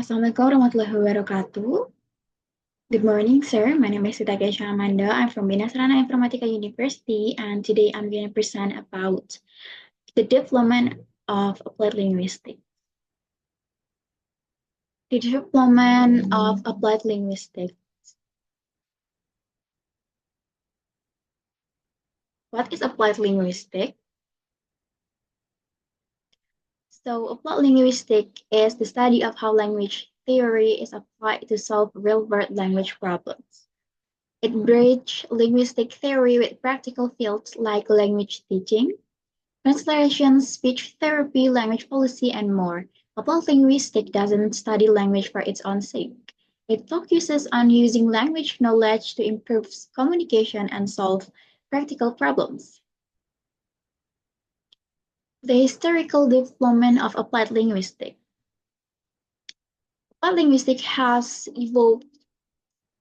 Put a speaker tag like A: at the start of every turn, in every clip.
A: Assalamualaikum warahmatullahi wabarakatuh. Good morning, sir. My name is Tita Keisya Amanda. I'm from Binasarana Informatica University, and today I'm going to present about the development of applied linguistics. The development of applied linguistics. What is applied linguistics? So, applied linguistics is the study of how language theory is applied to solve real-world language problems. It bridges linguistic theory with practical fields like language teaching, translation, speech therapy, language policy, and more. Applied linguistics doesn't study language for its own sake. It focuses on using language knowledge to improve communication and solve practical problems. The historical development of applied linguistics. Applied linguistics has evolved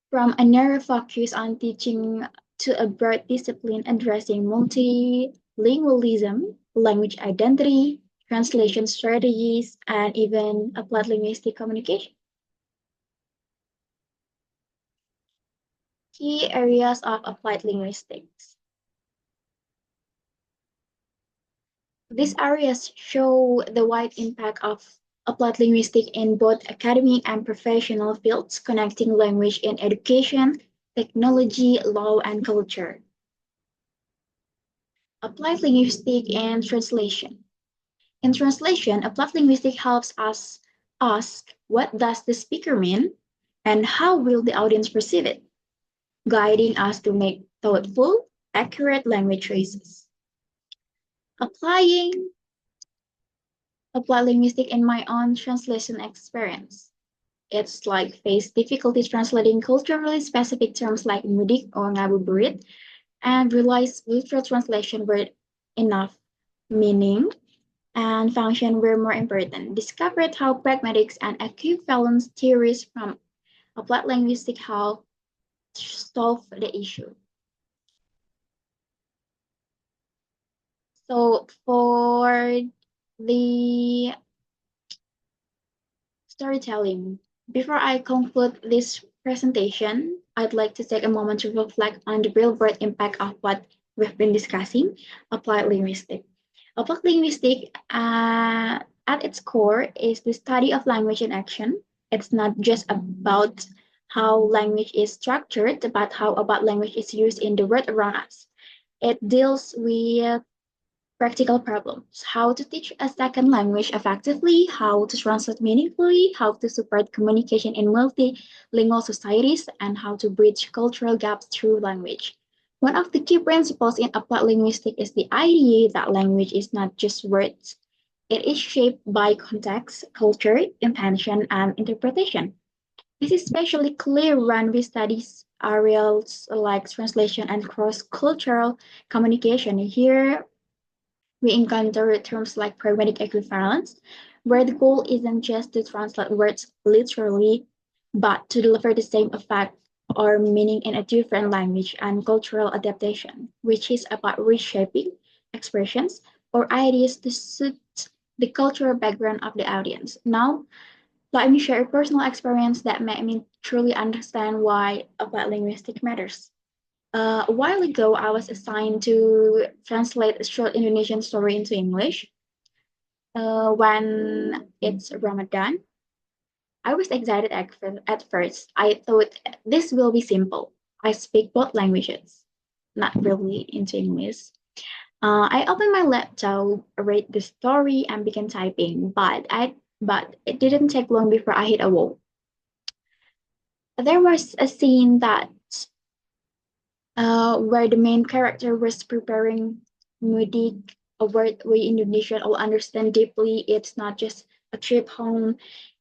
A: from a narrow focus on teaching to a broad discipline addressing multilingualism, language identity, translation strategies, and even applied linguistic communication. Key areas of applied linguistics. These areas show the wide impact of applied linguistics in both academic and professional fields, connecting language in education, technology, law, and culture. Applied linguistics and translation. In translation, applied linguistics helps us ask what does the speaker mean and how will the audience perceive it, guiding us to make thoughtful, accurate language choices. Applying applied linguistics in my own translation experience. It's like face difficulties translating culturally specific terms like mudik or ngabuburit and realize literal translation were enough meaning and function were more important. Discovered how pragmatics and equivalence theories from applied linguistics help solve the issue. So for the storytelling, before I conclude this presentation, I'd like to take a moment to reflect on the real-world impact of what we've been discussing, applied linguistics. Applied linguistics, at its core, is the study of language in action. It's not just about how language is structured, but how about language is used in the world around us. It deals with practical problems, how to teach a second language effectively, how to translate meaningfully, how to support communication in multilingual societies, and how to bridge cultural gaps through language. One of the key principles in applied linguistics is the idea that language is not just words. It is shaped by context, culture, intention, and interpretation. This is especially clear when we study areas like translation and cross-cultural communication. Here, we encounter terms like pragmatic equivalence, where the goal isn't just to translate words literally, but to deliver the same effect or meaning in a different language, and cultural adaptation, which is about reshaping expressions or ideas to suit the cultural background of the audience. Now, let me share a personal experience that made me truly understand why applied linguistics matters. A while ago, I was assigned to translate a short Indonesian story into English. When it's Ramadan, I was excited at first. I thought this will be simple. I speak both languages, not really into English. I opened my laptop, read the story, and began typing. But it didn't take long before I hit a wall. There was a scene that where the main character was preparing mudik, a word we Indonesian all understand deeply. It's not just a trip home,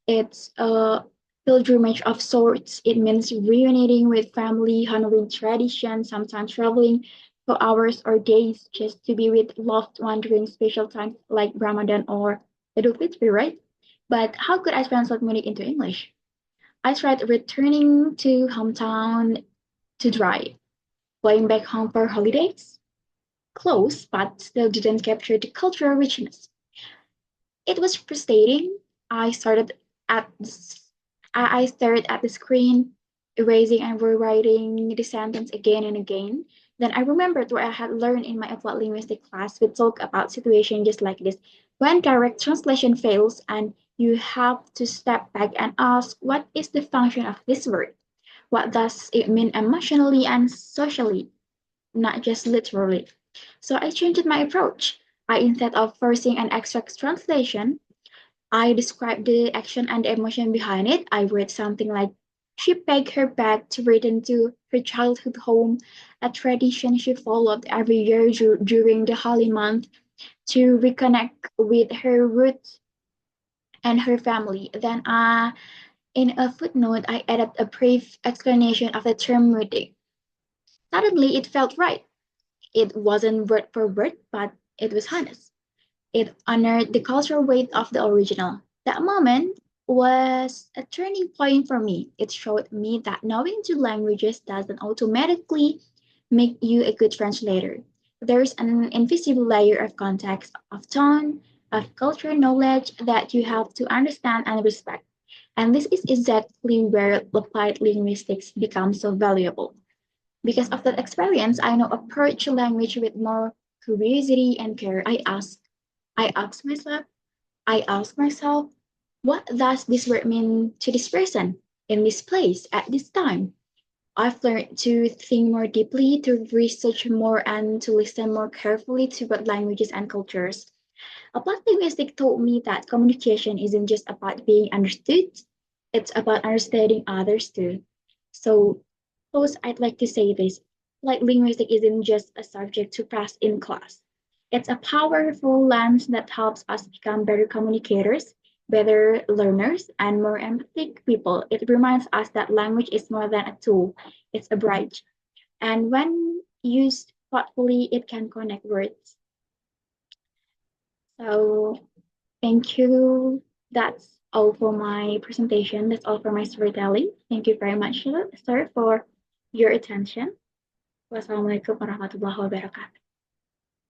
A: it's a pilgrimage of sorts. It means reuniting with family, honoring tradition, sometimes traveling for hours or days just to be with loved one during special times like Ramadan or Idul Fitri, right? But how could I translate mudik into English? I tried returning to hometown to dry flying back home for holidays. Close, but still didn't capture the cultural richness. It was frustrating. I started at I stared at the screen, erasing and rewriting the sentence again and again. Then I remembered what I had learned in my applied linguistics class. We talk about situations just like this. When direct translation fails and you have to step back and ask, what is the function of this word? What does it mean emotionally and socially, not just literally? So I changed my approach. Instead of forcing an exact translation, I described the action and the emotion behind it. I read something like, she packed her bag to return to her childhood home, a tradition she followed every year during the holy month to reconnect with her roots and her family. Then, in a footnote, I added a brief explanation of the term reading. Suddenly, it felt right. It wasn't word for word, but it was honest. It honored the cultural weight of the original. That moment was a turning point for me. It showed me that knowing two languages doesn't automatically make you a good translator. There's an invisible layer of context, of tone, of cultural knowledge that you have to understand and respect. And this is exactly where applied linguistics becomes so valuable. Because of that experience, I now approach language with more curiosity and care. I ask myself, I ask myself, what does this word mean to this person in this place at this time? I've learned to think more deeply, to research more, and to listen more carefully to both languages and cultures. Applied linguistics taught me that communication isn't just about being understood, it's about understanding others too. So, first, I'd like to say this, like linguistics isn't just a subject to pass in class. It's a powerful lens that helps us become better communicators, better learners, and more empathic people. It reminds us that language is more than a tool, it's a bridge. And when used thoughtfully, it can connect words. So, thank you. That's all for my presentation. That's all for my storytelling. Thank you very much, sir, for your attention. Wassalamualaikum warahmatullahi wabarakatuh.